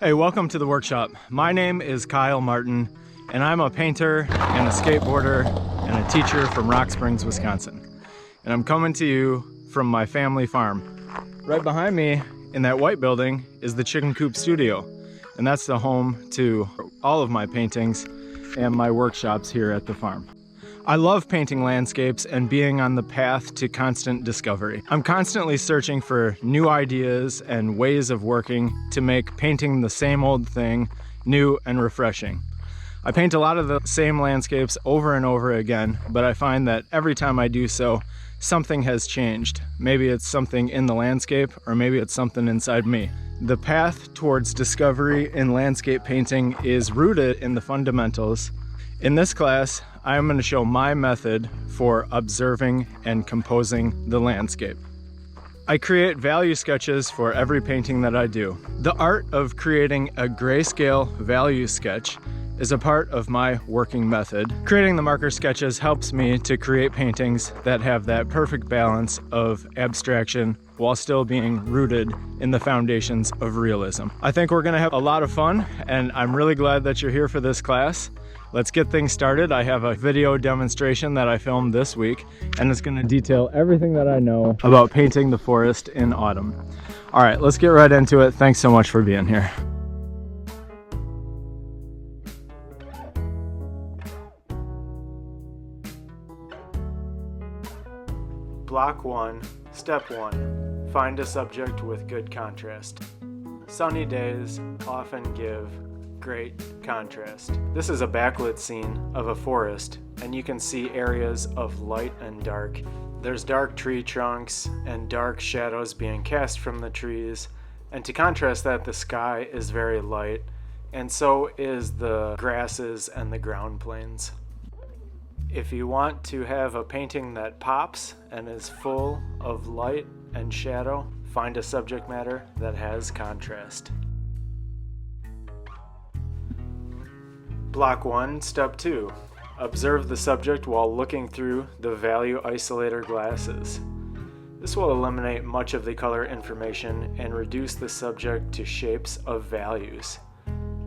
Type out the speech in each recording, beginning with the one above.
Hey, welcome to the workshop. My name is Kyle Martin, and I'm a painter and a skateboarder and a teacher from Rock Springs, Wisconsin. And I'm coming to you from my family farm. Right behind me in that white building is the Chicken Coop Studio, and that's the home to all of my paintings and my workshops here at the farm. I love painting landscapes and being on the path to constant discovery. I'm constantly searching for new ideas and ways of working to make painting the same old thing new and refreshing. I paint a lot of the same landscapes over and over again, but I find that every time I do so, something has changed. Maybe it's something in the landscape, or maybe it's something inside me. The path towards discovery in landscape painting is rooted in the fundamentals. In this class, I'm going to show my method for observing and composing the landscape. I create value sketches for every painting that I do. The art of creating a grayscale value sketch is a part of my working method. Creating the marker sketches helps me to create paintings that have that perfect balance of abstraction while still being rooted in the foundations of realism. I think we're going to have a lot of fun, and I'm really glad that you're here for this class. Let's get things started. I have a video demonstration that I filmed this week, and it's going to detail everything that I know about painting the forest in autumn. All right, let's get right into it. Thanks so much for being here. Block 1, Step 1. Find a subject with good contrast. Sunny days often give great contrast. This is a backlit scene of a forest, and you can see areas of light and dark. There's dark tree trunks and dark shadows being cast from the trees, and to contrast that, the sky is very light, and so is the grasses and the ground planes. If you want to have a painting that pops and is full of light and shadow, find a subject matter that has contrast. Block 1, Step 2. Observe the subject while looking through the value isolator glasses. This will eliminate much of the color information and reduce the subject to shapes of values.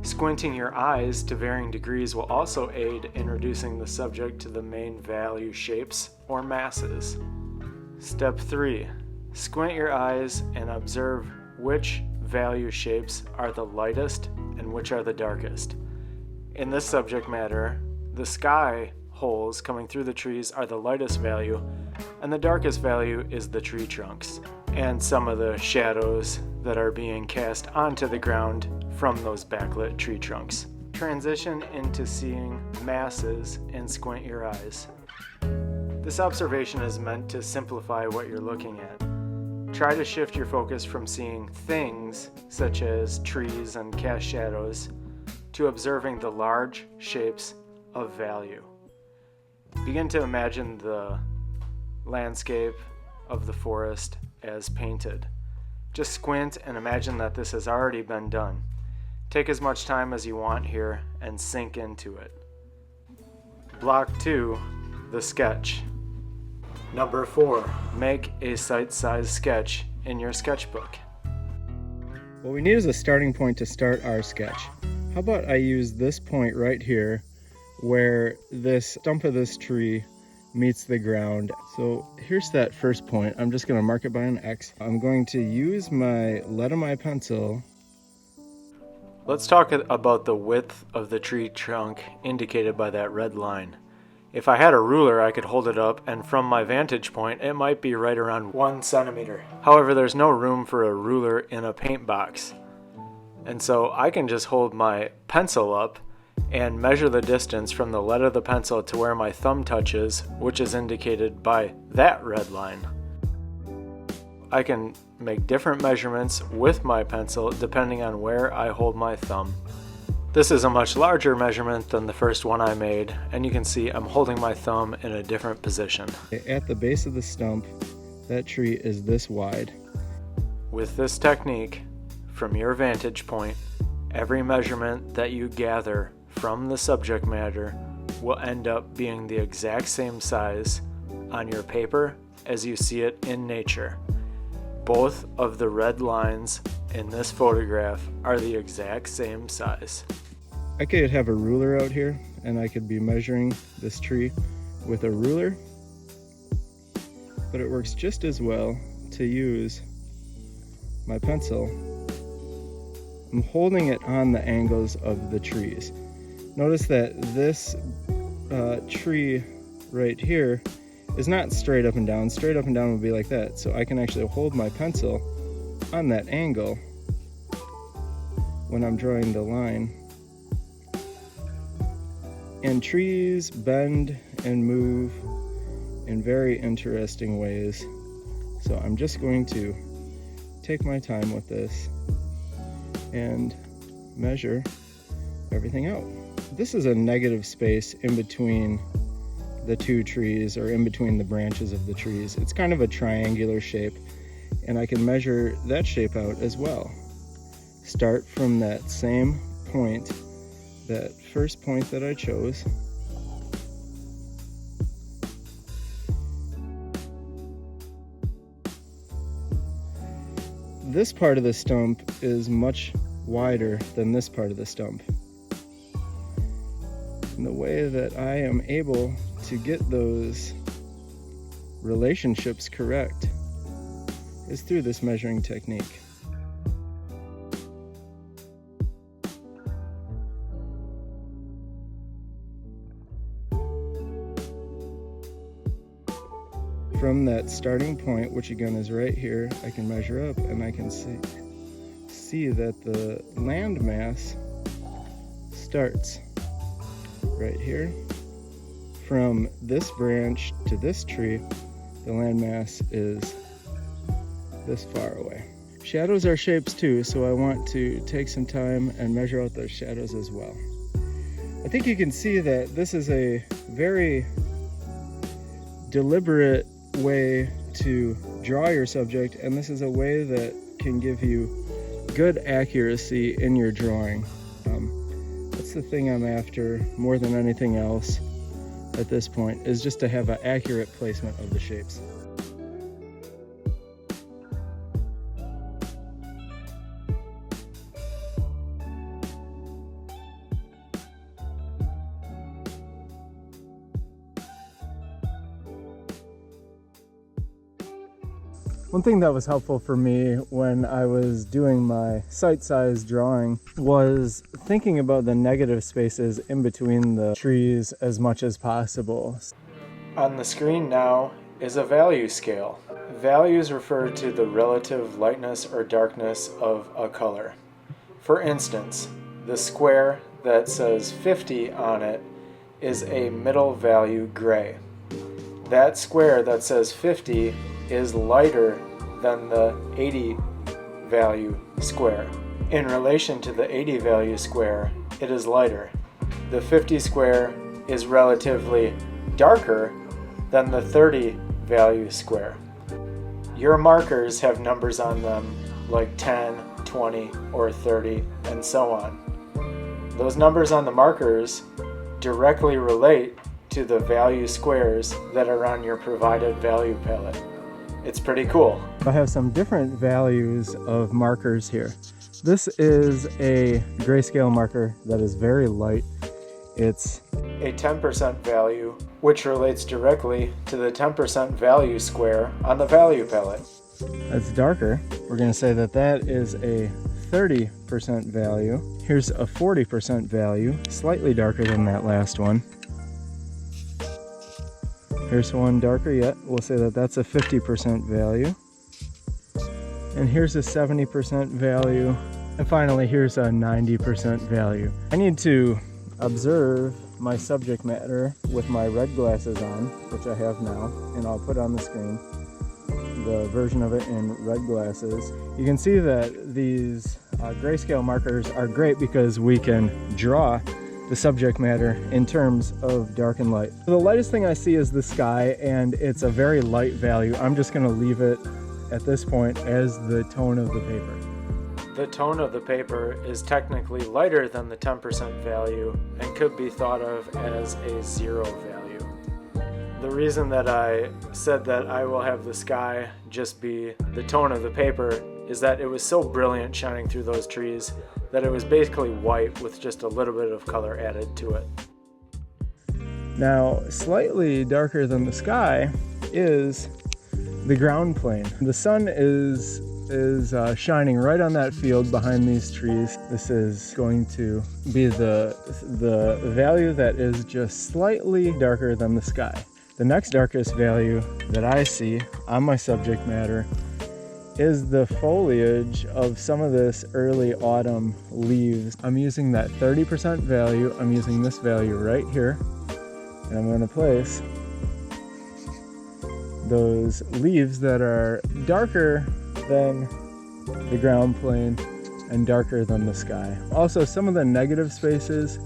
Squinting your eyes to varying degrees will also aid in reducing the subject to the main value shapes or masses. Step 3. Squint your eyes and observe which value shapes are the lightest and which are the darkest. In this subject matter, the sky holes coming through the trees are the lightest value, and the darkest value is the tree trunks and some of the shadows that are being cast onto the ground from those backlit tree trunks. Transition into seeing masses and squint your eyes. This observation is meant to simplify what you're looking at. Try to shift your focus from seeing things, such as trees and cast shadows, to observing the large shapes of value. Begin to imagine the landscape of the forest as painted. Just squint and imagine that this has already been done. Take as much time as you want here and sink into it. Block 2, the sketch. Number 4, make a site-size sketch in your sketchbook. What we need is a starting point to start our sketch. How about I use this point right here where this stump of this tree meets the ground. So here's that first point. I'm just going to mark it by an X. I'm going to use my lead of my pencil. Let's talk about the width of the tree trunk indicated by that red line. If I had a ruler, I could hold it up, and from my vantage point, it might be right around 1 centimeter. However, there's no room for a ruler in a paint box. And so I can just hold my pencil up and measure the distance from the lead of the pencil to where my thumb touches, which is indicated by that red line. I can make different measurements with my pencil depending on where I hold my thumb. This is a much larger measurement than the first one I made, and you can see I'm holding my thumb in a different position. At the base of the stump, that tree is this wide. With this technique, from your vantage point, every measurement that you gather from the subject matter will end up being the exact same size on your paper as you see it in nature. Both of the red lines in this photograph are the exact same size. I could have a ruler out here and I could be measuring this tree with a ruler, but it works just as well to use my pencil. I'm holding it on the angles of the trees. Notice that this tree right here is not straight up and down. Straight up and down would be like that. So I can actually hold my pencil on that angle when I'm drawing the line. And trees bend and move in very interesting ways. So I'm just going to take my time with this and measure everything out. This is a negative space in between the two trees, or in between the branches of the trees. It's kind of a triangular shape, and I can measure that shape out as well. Start from that same point, that first point that I chose. This part of the stump is much wider than this part of the stump. And the way that I am able to get those relationships correct is through this measuring technique. From that starting point, which again is right here, I can measure up and I can see that the land mass starts right here. From this branch to this tree, the landmass is this far away. Shadows are shapes too, so I want to take some time and measure out those shadows as well. I think you can see that this is a very deliberate way to draw your subject, and this is a way that can give you good accuracy in your drawing. That's the thing I'm after more than anything else at this point, is just to have an accurate placement of the shapes. One thing that was helpful for me when I was doing my sight-size drawing was thinking about the negative spaces in between the trees as much as possible. On the screen now is a value scale. Values refer to the relative lightness or darkness of a color. For instance, the square that says 50 on it is a middle value gray. That square that says 50 is lighter than the 80 value square. In relation to the 80 value square, it is lighter. The 50 square is relatively darker than the 30 value square. Your markers have numbers on them like 10, 20, or 30, and so on. Those numbers on the markers directly relate to the value squares that are on your provided value palette. It's pretty cool. I have some different values of markers here. This is a grayscale marker that is very light. It's a 10% value, which relates directly to the 10% value square on the value palette. That's darker. We're going to say that that is a 30% value. Here's a 40% value, slightly darker than that last one. Here's one darker yet. We'll say that that's a 50% value. And here's a 70% value. And finally, here's a 90% value. I need to observe my subject matter with my red glasses on, which I have now, and I'll put on the screen the version of it in red glasses. You can see that these grayscale markers are great because we can draw the subject matter in terms of dark and light. The lightest thing I see is the sky, and it's a very light value. I'm just going to leave it at this point as the tone of the paper. The tone of the paper is technically lighter than the 10% value and could be thought of as a zero value. The reason that I said that I will have the sky just be the tone of the paper is that it was so brilliant shining through those trees that it was basically white with just a little bit of color added to it. Now, slightly darker than the sky is the ground plane. The sun is shining right on that field behind these trees. This is going to be the value that is just slightly darker than the sky. The next darkest value that I see on my subject matter is the foliage of some of this early autumn leaves. I'm using that 30% value. I'm using this value right here, and I'm going to place those leaves that are darker than the ground plane and darker than the sky. Also, some of the negative spaces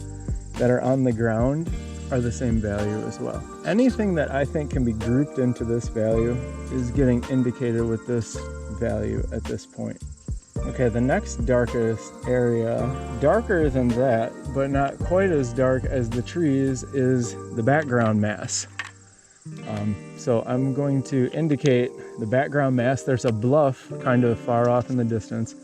that are on the ground are the same value as well. Anything that I think can be grouped into this value is getting indicated with this value at this point. Okay, the next darkest area, darker than that, but not quite as dark as the trees, is the background mass. So I'm going to indicate the background mass. There's a bluff kind of far off in the distance.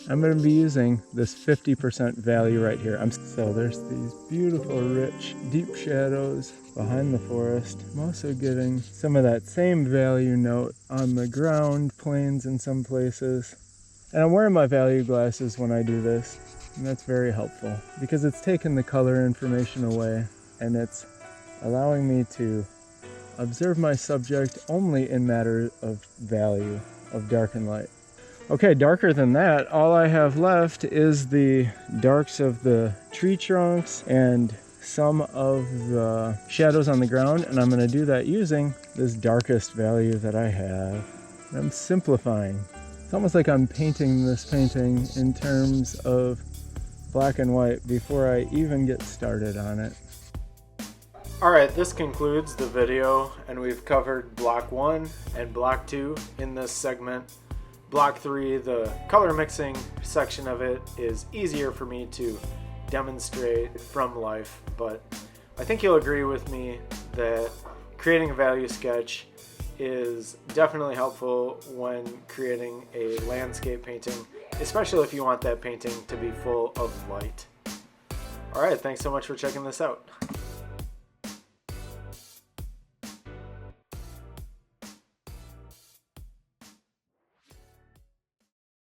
I'm going to be using this 50% value right here. So there's these beautiful, rich, deep shadows behind the forest. I'm also getting some of that same value note on the ground planes in some places. And I'm wearing my value glasses when I do this, and that's very helpful because it's taking the color information away and it's allowing me to observe my subject only in matter of value of dark and light. Okay, darker than that, all I have left is the darks of the tree trunks and some of the shadows on the ground, and I'm going to do that using this darkest value that I have. I'm simplifying. It's almost like I'm painting this painting in terms of black and white before I even get started on it. Alright, this concludes the video, and we've covered block 1 and block 2 in this segment. Block 3, the color mixing section of it, is easier for me to demonstrate from life, but I think you'll agree with me that creating a value sketch is definitely helpful when creating a landscape painting, especially if you want that painting to be full of light. Alright, thanks so much for checking this out.